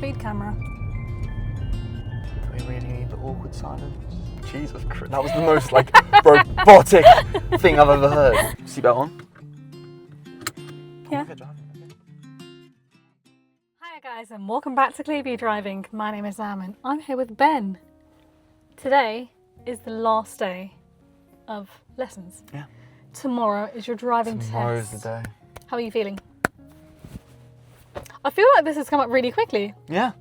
speed camera. Do we really need the awkward silence? Jesus Christ, that was the most like robotic thing I've ever heard. Seatbelt on? Yeah. Hi guys and welcome back to Clearview Driving. My name is Sam and I'm here with Ben. Today is the last day of lessons. Yeah. Tomorrow is your driving test. Tomorrow's the day. How are you feeling? I feel like this has come up really quickly. Yeah.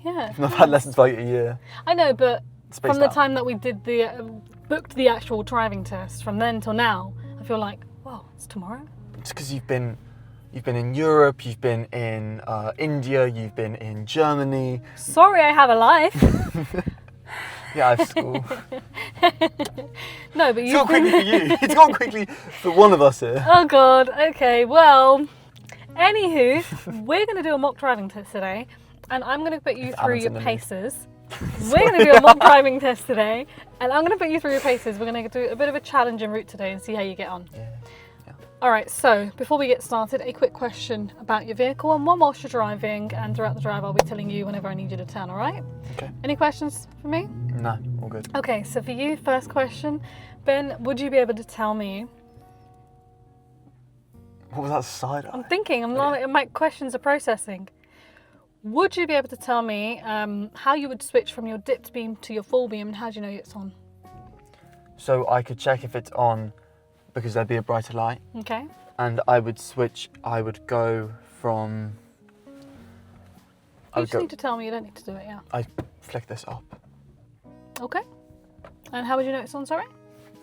Yeah. I've had lessons for like a year. I know, but Spaced from the out. time that we did the booked the actual driving test, from then till now, I feel like, wow, it's tomorrow. It's because you've been in Europe, you've been in India, you've been in Germany. Sorry, I have a life. Yeah, I have school. No, but It's gone quickly for you. It's gone quickly for one of us here. Oh God. Okay. Well, anywho, we're going to do a mock driving test today, and I'm going to put you through your paces. We're going to do a mock driving test today, and I'm going to put you through your paces. We're going to do a bit of a challenging route today and see how you get on. Yeah. All right, so before we get started, a quick question about your vehicle and one whilst you're driving, and throughout the drive I'll be telling you whenever I need you to turn, all right? Okay. Any questions for me? No, all good. Okay, so for you, first question, Ben, would you be able to tell me? What was that side eye? I'm thinking, my questions are processing. Would you be able to tell me how you would switch from your dipped beam to your full beam, and how do you know it's on? So I could check if it's on because there'd be a brighter light. Okay. And I would switch, I would go from... You just need to tell me, you don't need to do it, yeah. I flick this up. Okay. And how would you know it's on, sorry?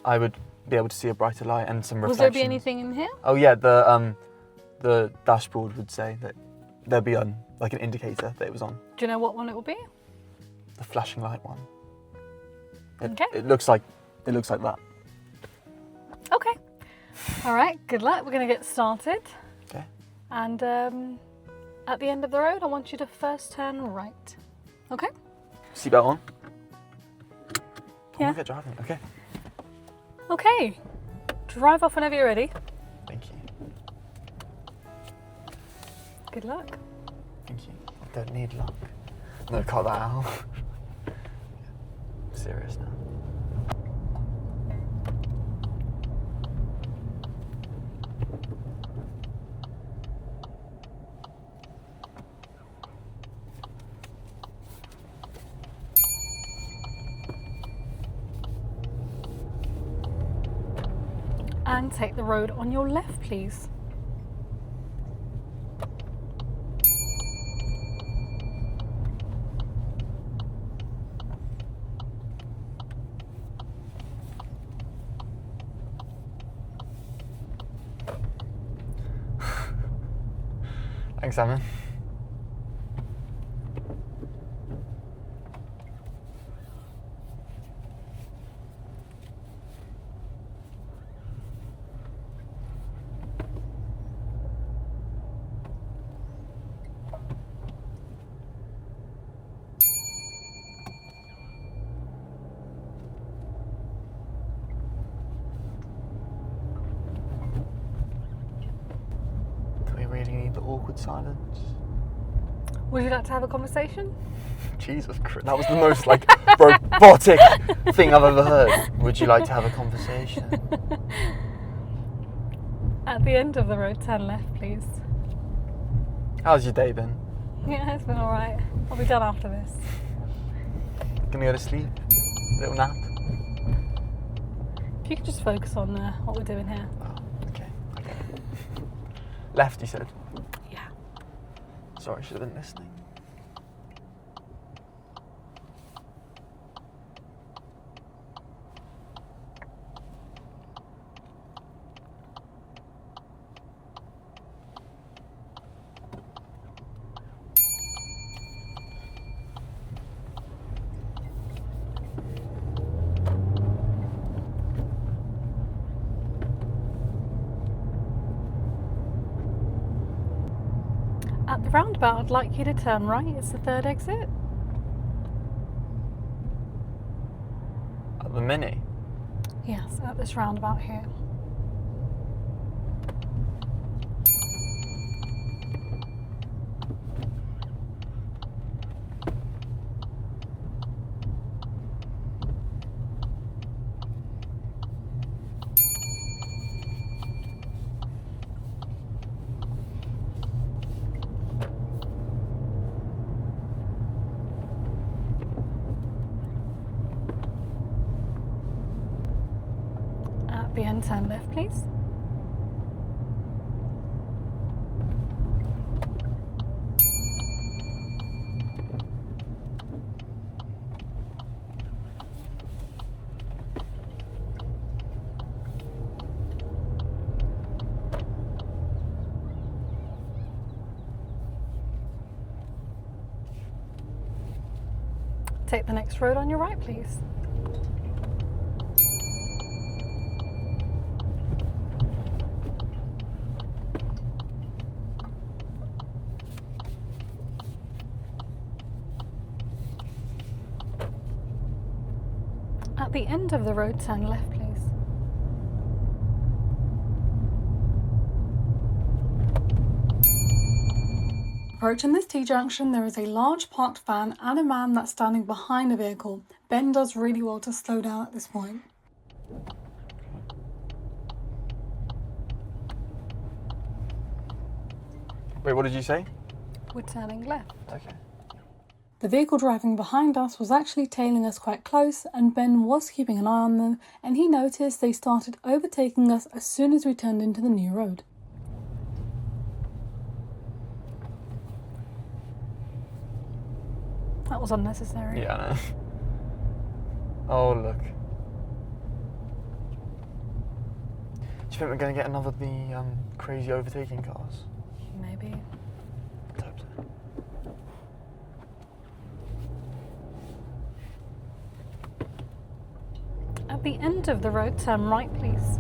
I would be able to see a brighter light and some reflections. Will there be anything in here? Oh yeah, the dashboard would say that there'd be like an indicator that it was on. Do you know what one it will be? The flashing light one. Okay. It looks like that. Okay. All right, good luck. We're going to get started. Okay. And at the end of the road, I want you to first turn right. Okay? Seatbelt on? Yeah. I'll get driving. Okay. Okay. Drive off whenever you're ready. Thank you. Good luck. Thank you. I don't need luck. No, cut that out. I'm serious now. And take the road on your left, please. Thanks, Simon. Do we really need the awkward silence? Would you like to have a conversation? Jesus Christ, that was the most like robotic thing I've ever heard. Would you like to have a conversation? At the end of the road, turn left, please. How's your day been? Yeah, it's been all right. I'll be done after this. Gonna go to sleep? Little nap? If you could just focus on what we're doing here. Oh, okay. Left, you said? Yeah. Sorry, should have been listening. At the roundabout, I'd like you to turn right. It's the third exit. At the Mini? Yes, at this roundabout here. again, turn left, please. Take the next road on your right, please. At the end of the road, turn left, please. Approaching this T-junction, there is a large parked van and a man that's standing behind a vehicle. Ben does really well to slow down at this point. Wait, what did you say? We're turning left. Okay. The vehicle driving behind us was actually tailing us quite close, and Ben was keeping an eye on them, and he noticed they started overtaking us as soon as we turned into the new road. That was unnecessary. Yeah, I know. Oh, look. Do you think we're going to get another of the crazy overtaking cars? Maybe. I hope so. At the end of the road, turn right, please.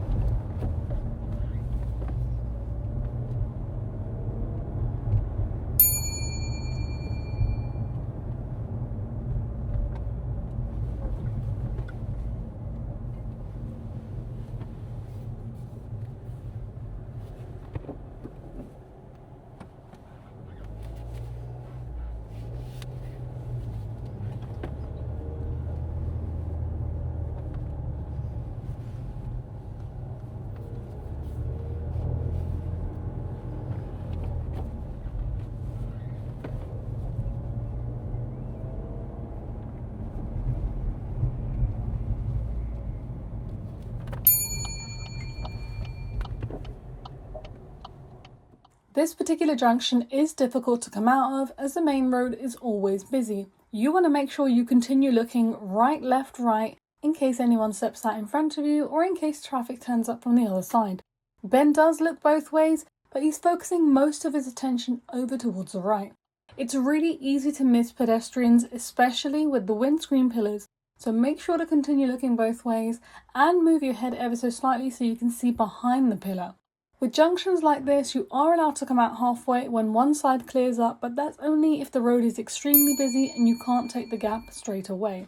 This particular junction is difficult to come out of as the main road is always busy. You want to make sure you continue looking right, left, right in case anyone steps out in front of you or in case traffic turns up from the other side. Ben does look both ways, but he's focusing most of his attention over towards the right. It's really easy to miss pedestrians, especially with the windscreen pillars, so make sure to continue looking both ways and move your head ever so slightly so you can see behind the pillar. With junctions like this, you are allowed to come out halfway when one side clears up, but that's only if the road is extremely busy and you can't take the gap straight away.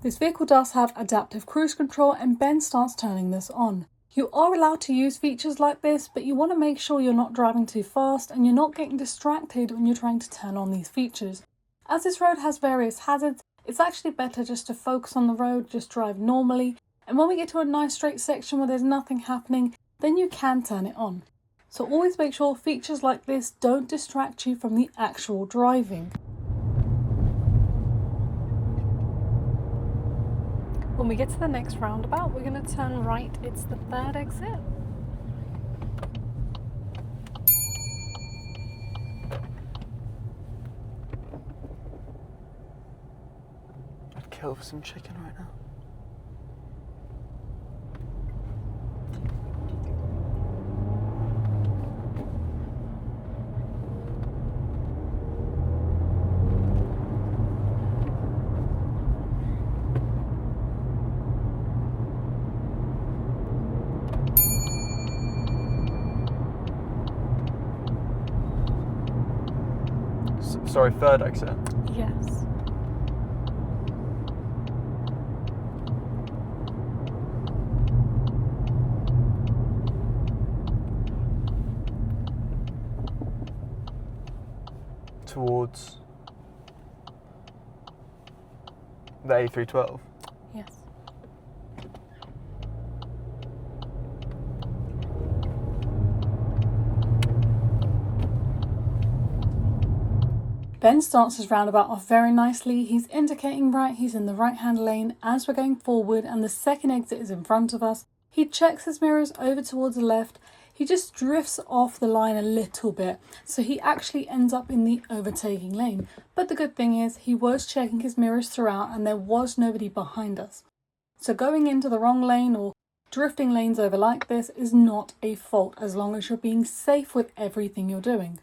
This vehicle does have adaptive cruise control and Ben starts turning this on. You are allowed to use features like this, but you want to make sure you're not driving too fast and you're not getting distracted when you're trying to turn on these features. As this road has various hazards, it's actually better just to focus on the road, just drive normally, and when we get to a nice straight section where there's nothing happening, then you can turn it on. So always make sure features like this don't distract you from the actual driving. When we get to the next roundabout, we're going to turn right. It's the third exit. I'd kill for some chicken right now. Sorry, third exit? Yes. Towards... The A312. Yes. Ben starts his roundabout off very nicely. He's indicating right, he's in the right-hand lane as we're going forward, and the second exit is in front of us. He checks his mirrors over towards the left. He just drifts off the line a little bit, so he actually ends up in the overtaking lane. But the good thing is he was checking his mirrors throughout and there was nobody behind us. So going into the wrong lane or drifting lanes over like this is not a fault as long as you're being safe with everything you're doing.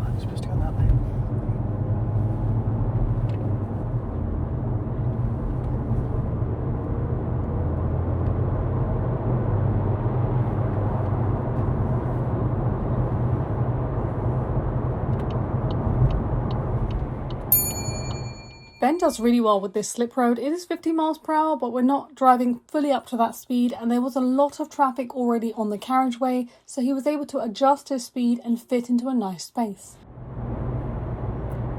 I'm supposed to go in that lane. Ben does really well with this slip road. It is 50 miles per hour, but we're not driving fully up to that speed, and there was a lot of traffic already on the carriageway, so he was able to adjust his speed and fit into a nice space.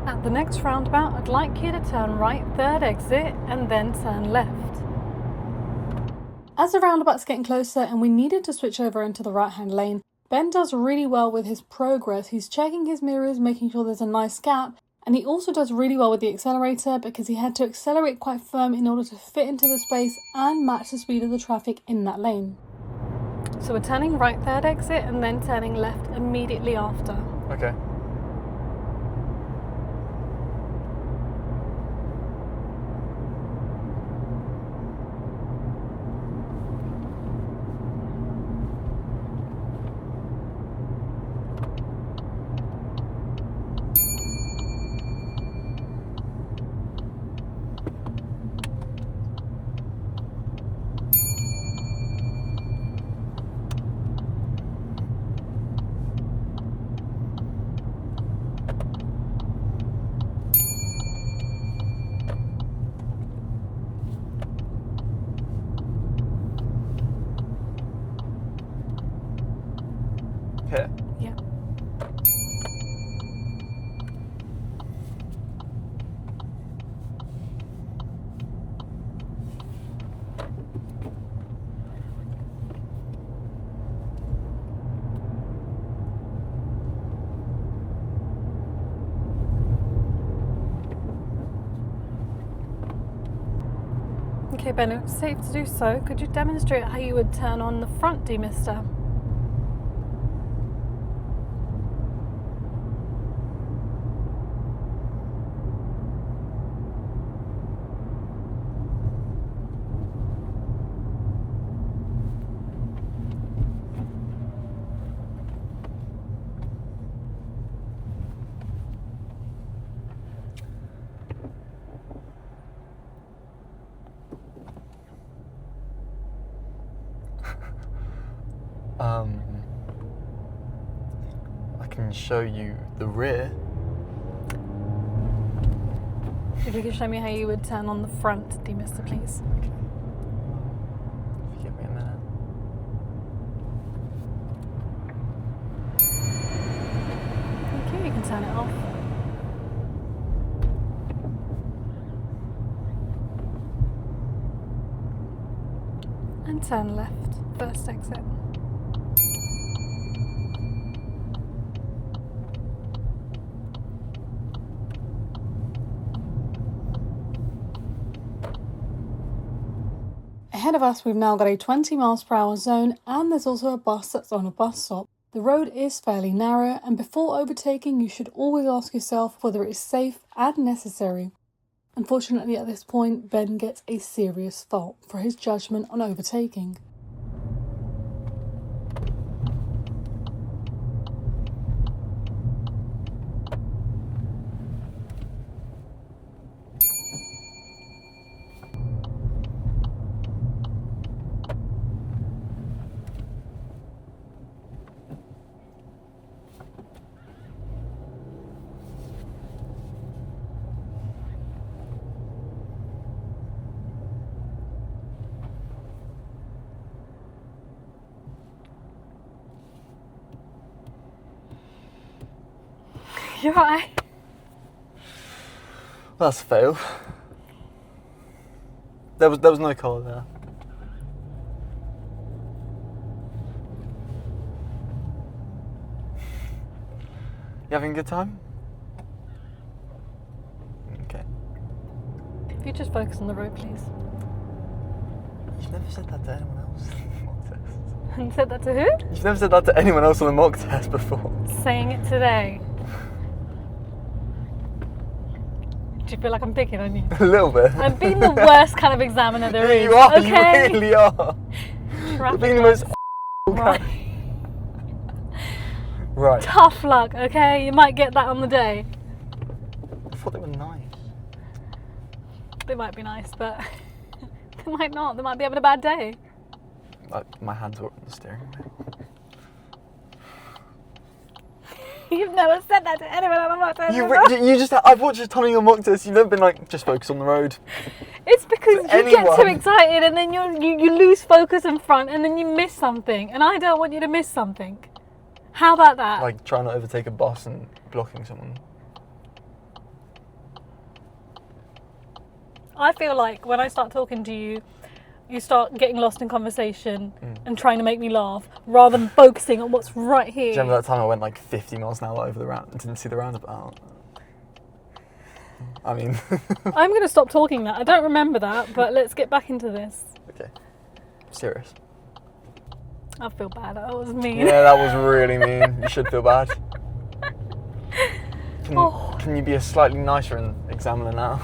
At the next roundabout, I'd like you to turn right, third exit, and then turn left. As the roundabout's getting closer and we needed to switch over into the right-hand lane, Ben does really well with his progress. He's checking his mirrors, making sure there's a nice gap, and he also does really well with the accelerator because he had to accelerate quite firm in order to fit into the space and match the speed of the traffic in that lane. So we're turning right, third exit, and then turning left immediately after. Okay. Here. Yeah. Okay, Ben, it's safe to do so. Could you demonstrate how you would turn on the front demister? I can show you the rear. If you could show me how you would turn on the front demister, please. Okay. If you give me a minute. Thank you, you can turn it off. And turn left, first exit. Ahead of us, we've now got a 20 miles per hour zone, and there's also a bus that's on a bus stop. The road is fairly narrow, and before overtaking, you should always ask yourself whether it is safe and necessary. Unfortunately, at this point, Ben gets a serious fault for his judgment on overtaking. You're right. That's a fail. There was no car there. You having a good time? Okay. If you just focus on the road, please. You've never said that to anyone else on the mock test. And said that to who? You've never said that to anyone else on the mock test before. Saying it today. Do you feel like I'm picking on you? A little bit. I'm being the worst kind of examiner there is. You are, okay? you really are. You're being the most right. Right. Tough luck, okay? You might get that on the day. I thought they were nice. They might be nice, but they might not. They might be having a bad day. My hands were on the steering wheel. You've never said that to anyone on a mock test. You just, I've watched a ton of your mock tests. You've never been like, just focus on the road. It's because you anyone. get too excited and then you lose focus in front and then you miss something. And I don't want you to miss something. How about that? Like trying to overtake a bus and blocking someone. I feel like when I start talking to you, you start getting lost in conversation and trying to make me laugh rather than focusing on what's right here. Do you remember that time I went like 50 miles an hour over the round and didn't see the roundabout? I mean... I'm going to stop talking that. I don't remember that, but let's get back into this. Okay. Serious. I feel bad. That was mean. Yeah, that was really mean. You should feel bad. Can you be a slightly nicer examiner now?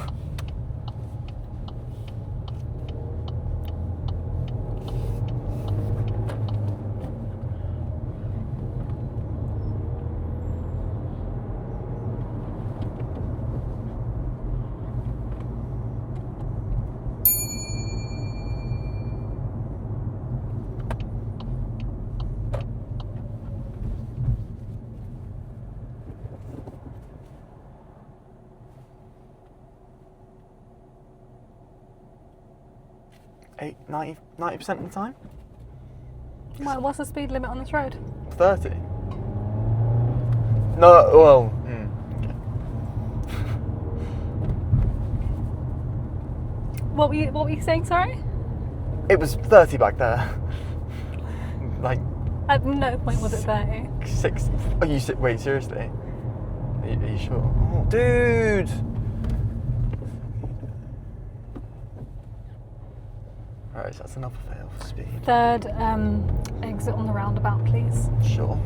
Eight, 90% of the time? Well, what's the speed limit on this road? 30. No, well, okay. What were you saying, sorry? It was 30 back there. Like... At no point was it 30. 60. Oh, wait, seriously? Are you sure? Oh, dude! Alright, so that's another fail for speed. Third exit on the roundabout, please. Sure.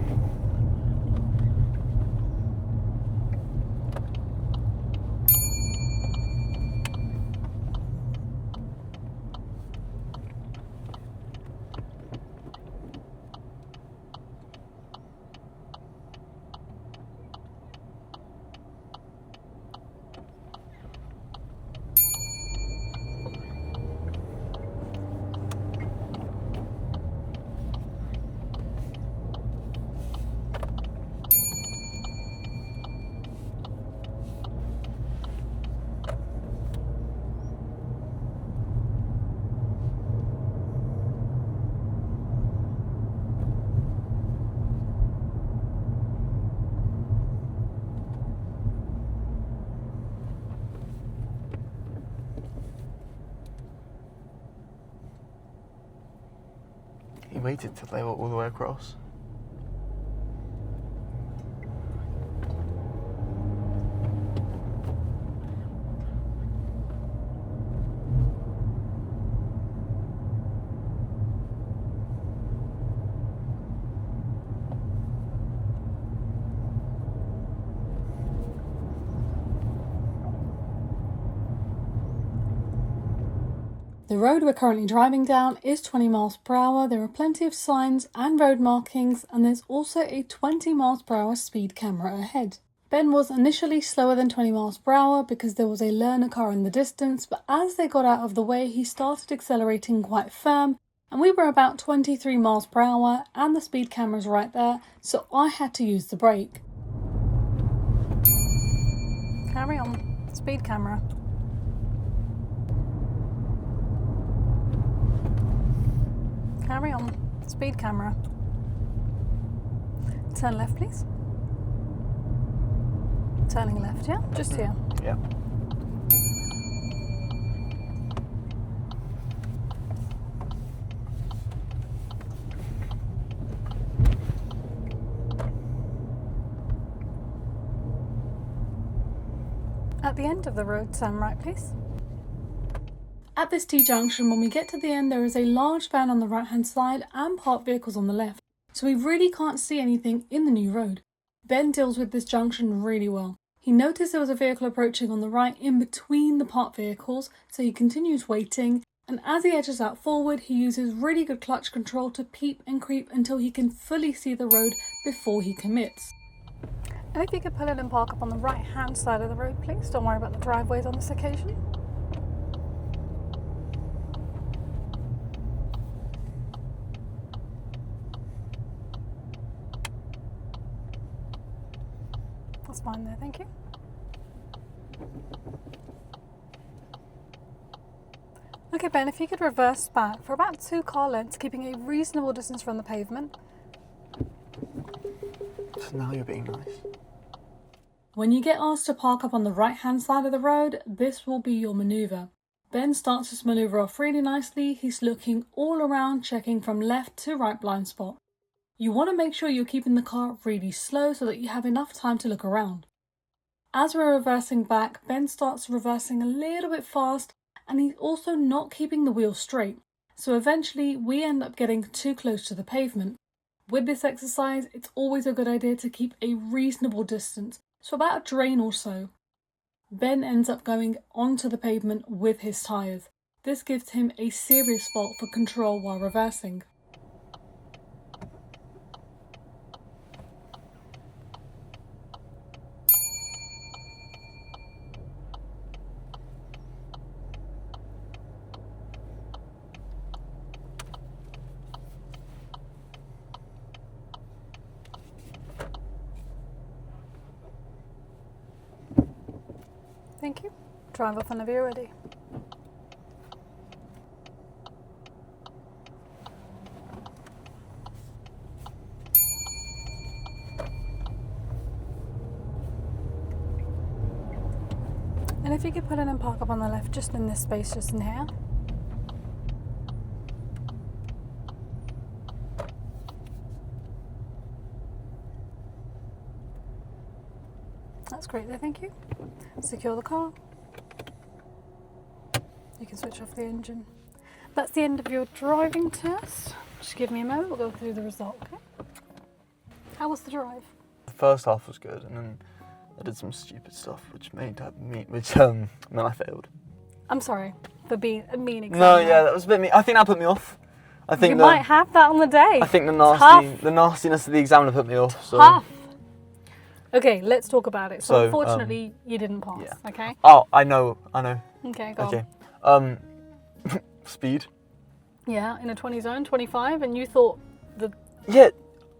He waited till they were all the way across. The road we're currently driving down is 20 miles per hour. There are plenty of signs and road markings, and there's also a 20 miles per hour speed camera ahead. Ben was initially slower than 20 miles per hour because there was a learner car in the distance, but as they got out of the way, he started accelerating quite firm, and we were about 23 miles per hour, and the speed camera's right there, so I had to use the brake. Carry on. Speed camera. Carry on. Speed camera. Turn left, please. Turning left, yeah? Just here. Yeah. At the end of the road, turn right, please. At this T-junction, when we get to the end, there is a large van on the right-hand side and parked vehicles on the left, so we really can't see anything in the new road. Ben deals with this junction really well. He noticed there was a vehicle approaching on the right in between the parked vehicles, so he continues waiting, and as he edges out forward, he uses really good clutch control to peep and creep until he can fully see the road before he commits. And if you could pull in and park up on the right-hand side of the road, please. Don't worry about the driveways on this occasion. That's fine there, thank you. Okay, Ben, if you could reverse back for about 2 car lengths, keeping a reasonable distance from the pavement. So now you're being nice. When you get asked to park up on the right-hand side of the road, this will be your manoeuvre. Ben starts this manoeuvre off really nicely. He's looking all around, checking from left to right blind spot. You want to make sure you're keeping the car really slow so that you have enough time to look around. As we're reversing back, Ben starts reversing a little bit fast, and he's also not keeping the wheel straight. So eventually we end up getting too close to the pavement. With this exercise, it's always a good idea to keep a reasonable distance, so about a drain or so. Ben ends up going onto the pavement with his tyres. This gives him a serious fault for control while reversing. Thank you. Drive off whenever you're ready. And if you could put in and park up on the left, just in this space, just in here. That's great there, thank you. Secure the car. You can switch off the engine. That's the end of your driving test. Just give me a moment, we'll go through the result, okay? How was the drive? The first half was good, and then I did some stupid stuff which meant I failed. I'm sorry for being a mean example. No, yeah, that was a bit mean. I think that put me off. I think you might have that on the day. I think the nastiness of the examiner put me off. So. Tough. Okay, let's talk about it. So So, unfortunately, you didn't pass, yeah. okay? Oh, I know. Okay, go Okay. on. Speed. Yeah, in a 20 zone, 25, and you thought the... Yeah,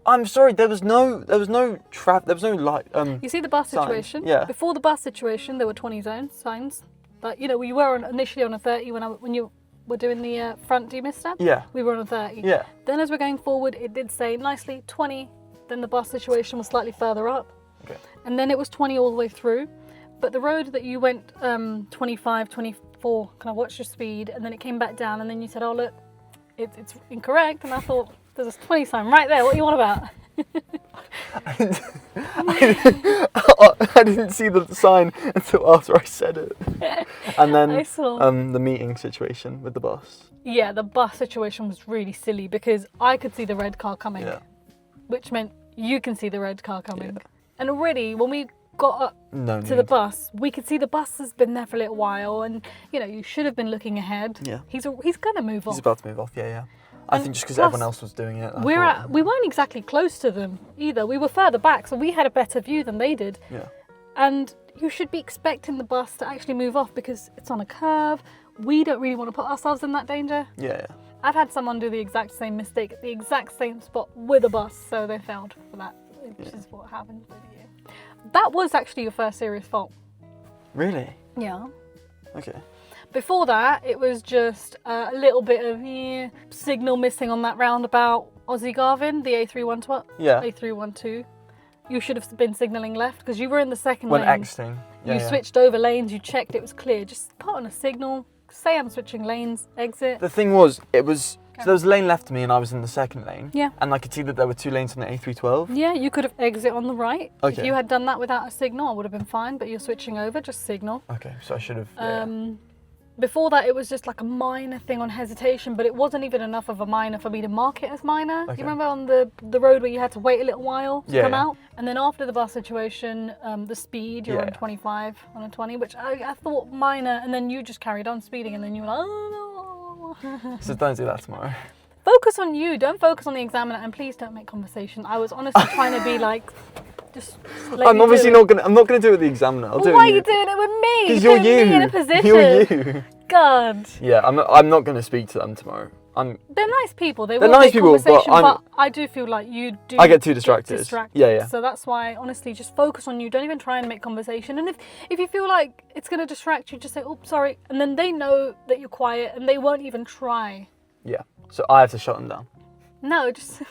I'm sorry. There was no light. You see the bus sign, situation? yeah. Before the bus situation, there were 20 zone signs. But, you know, we were initially on a 30 when you were doing the front demist. Yeah. We were on a 30. Yeah. Then as we're going forward, it did say nicely 20. Then the bus situation was slightly further up. Okay. And then it was 20 all the way through. But the road that you went 25, 24, kind of watched your speed, and then it came back down, and then you said, oh, look, it's incorrect. And I thought, there's a 20 sign right there. What do you want about? I didn't see the sign until after I said it. And then I saw. the meeting situation with the bus. Yeah, the bus situation was really silly because I could see the red car coming, Yeah. which meant you can see the red car coming. Yeah. And already, when we got up No to the bus, we could see the bus has been there for a little while, and you know you should have been looking ahead. Yeah. He's gonna move off. He's about to move off. Yeah. I think just because plus, everyone else was doing it. We weren't exactly close to them either. We were further back, so we had a better view than they did. Yeah. And you should be expecting the bus to actually move off because it's on a curve. We don't really want to put ourselves in that danger. Yeah. I've had someone do the exact same mistake at the exact same spot with a bus, so they failed for that, which is what happened with you. That was actually your first serious fault. Really? Yeah. Okay. Before that, it was just a little bit of signal missing on that roundabout. Aussie Garvin, the A312. Yeah. A312. you should have been signalling left because you were in the second When lane. exiting. Yeah, You switched over lanes, you checked it was clear. Just put on a signal, say I'm switching lanes, exit. The thing was, so there was a lane left to me and I was in the second lane. Yeah. And I could see that there were 2 lanes on the A312. Yeah, you could have exit on the right. Okay. If you had done that without a signal, I would have been fine, but you're switching over, just signal. Okay, so I should have. Before that, it was just like a minor thing on hesitation, but it wasn't even enough of a minor for me to mark it as minor. Okay. You remember on the road where you had to wait a little while to come Yeah. out? And then after the bus situation, the speed, you're on 25 on a 20, which I thought minor, and then you just carried on speeding, and then you were like, oh no. So don't do that tomorrow. Focus on you, don't focus on the examiner, and please don't make conversation. I was honestly trying to be like, just let I'm you obviously do it. I'm not gonna do it with the examiner. I'll do it Why are with you doing it with me? Because you're putting me in a you. position. You're you. God. Yeah, I'm not gonna speak to them tomorrow. They're nice people. They're They're will nice make people, but conversation, I do feel like you do. I get too distracted. Yeah. So that's why, honestly, just focus on you. Don't even try and make conversation. And if you feel like it's going to distract you, just say, "Oh, sorry," and then they know that you're quiet, and they won't even try. Yeah. So I have to shut them down. No, just.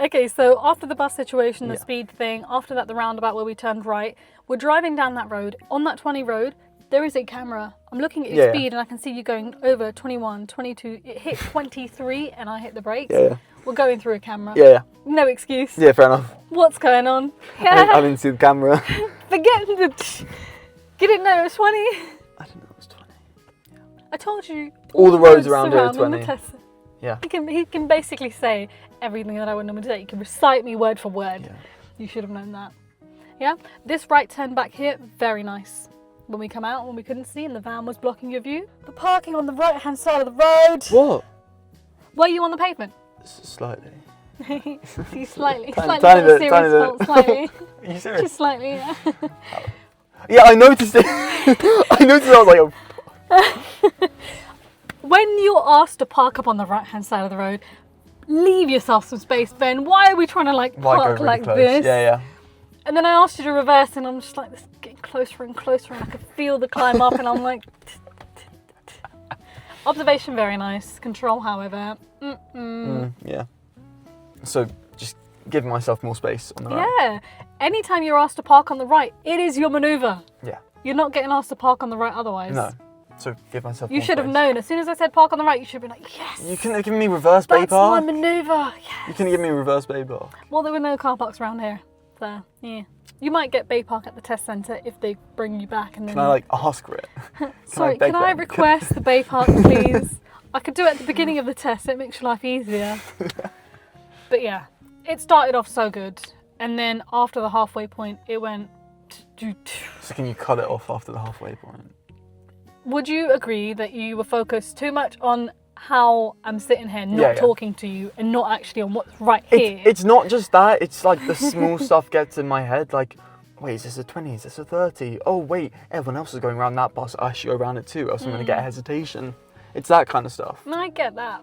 Okay, so after the bus situation, the Yeah. speed thing, after that, the roundabout where we turned right, we're driving down that road. On that 20 road, there is a camera. I'm looking at your Yeah. speed and I can see you going over 21, 22. It hit 23 and I hit the brakes. Yeah. We're going through a camera. Yeah. No excuse. Yeah. Fair enough. What's going on? I Yeah. didn't see the camera. Forget the... You didn't know it was 20? I didn't know it was 20. I told you. All the roads around here are surrounding 20. the Tesla. Yeah. He can basically say everything that I would normally say. He can recite me word for word. Yeah. You should have known that. Yeah. This right turn back here, very nice. When we come out, when we couldn't see and the van was blocking your view. The parking on the right hand side of the road. What? Were you on the pavement? Slightly. See, slightly. Tiny Slightly. bit, Serious tiny bit. fault, slightly. Are you serious? Just slightly, yeah. Yeah, I noticed it. I noticed it. I was like, oh. When you're asked to park up on the right hand side of the road, leave yourself some space, Ben. Why are we trying to like Why go park really like close? this? Yeah. And then I asked you to reverse, and I'm just like, this is getting closer and closer, and I could feel the climb up, and I'm like... Observation, very nice. Control, however... Yeah. So just give myself more space on the right. Yeah. Anytime you're asked to park on the right, it is your manoeuvre. Yeah. You're not getting asked to park on the right otherwise. No. So give myself You more should have space. known. As soon as I said park on the right, you should have been like, yes! You couldn't have given me reverse bay That's my park. manoeuvre! Yes! You couldn't have given me reverse bay park. Well, there were no car parks around here. So, yeah. You might get bay park at the test centre if they bring you back and then... Can I like ask for it? Sorry, beg can I them? request the bay park, please? I could do it at the beginning of the test. It makes your life easier. But yeah, it started off so good. And then after the halfway point, it went... So can you cut it off after the halfway point? Would you agree that you were focused too much on how I'm sitting here, not Yeah. talking to you, and not actually on what's right here? It's not just that. It's like the small stuff gets in my head. Like, wait, is this a 20? Is this a 30? Oh, wait, everyone else is going around that bus. I should go around it too, else I'm going to get a hesitation. It's that kind of stuff. And I get that.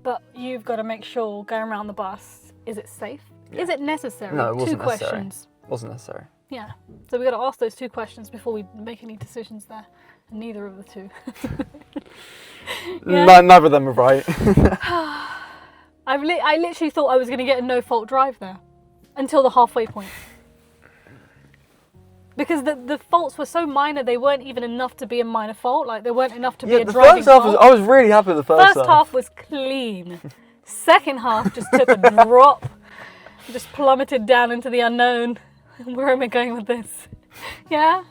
But you've got to make sure going around the bus, is it safe? Yeah. Is it necessary? No, it wasn't Two necessary. questions. Wasn't necessary. Yeah. So we got to ask those two questions before we make any decisions there. And neither of the two. Yeah. Neither of them are right. I literally thought I was going to get a no-fault drive there until the halfway point. Because the faults were so minor, they weren't even enough to be a minor fault. Like, they weren't enough to be a the driving first half fault. I was really happy with the first First half was clean. Second half just took a drop. Just plummeted down into the unknown. Where am I going with this? Yeah?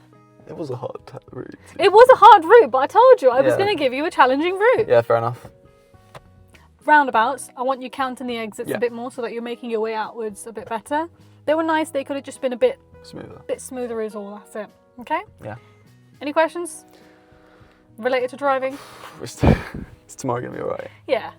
It was a hard route. It was a hard route, but I told you I was Yeah. going to give you a challenging route. Yeah, fair enough. Roundabouts, I want you counting the exits Yeah. a bit more so that you're making your way outwards a bit better. They were nice, they could have just been a bit Smoother. is all, that's it. Okay? Yeah. Any questions? Related to driving? Is tomorrow going to be alright? Yeah.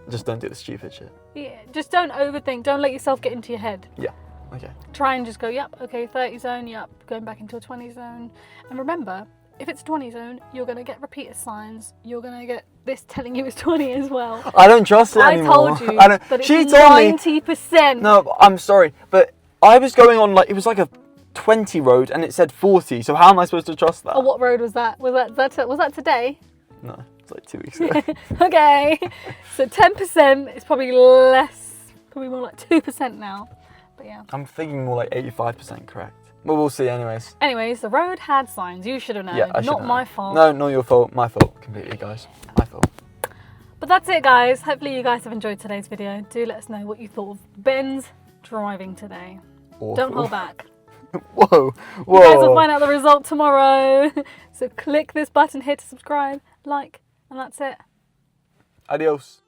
Just don't do the stupid shit. Yeah. Just don't overthink, don't let yourself get into your head. Yeah. Okay. Try and just go, yep, okay, 30 zone, yep, going back into a 20 zone. And remember, if it's 20 zone, you're going to get repeater signs. You're going to get this telling you it's 20 as well. I don't trust it anymore. I told you I don't, that it's she told me. 90%. No, I'm sorry, but I was going on like, it was like a 20 road and it said 40, so how am I supposed to trust that? Oh, what road was that? Was that today? No, it's like 2 weeks ago. Okay, so 10% is probably less could be more like 2% now. But yeah. I'm thinking more like 85% correct. Well, we'll see anyways. Anyways, the road had signs. You should have known. Yeah, I should Not know. my fault. No, not your fault. My fault completely, guys. My fault. But that's it, guys. Hopefully you guys have enjoyed today's video. Do let us know what you thought of Ben's driving today. Awful. Don't hold back. Whoa, whoa. You guys will find out the result tomorrow. So click this button here to subscribe, like, and that's it. Adios.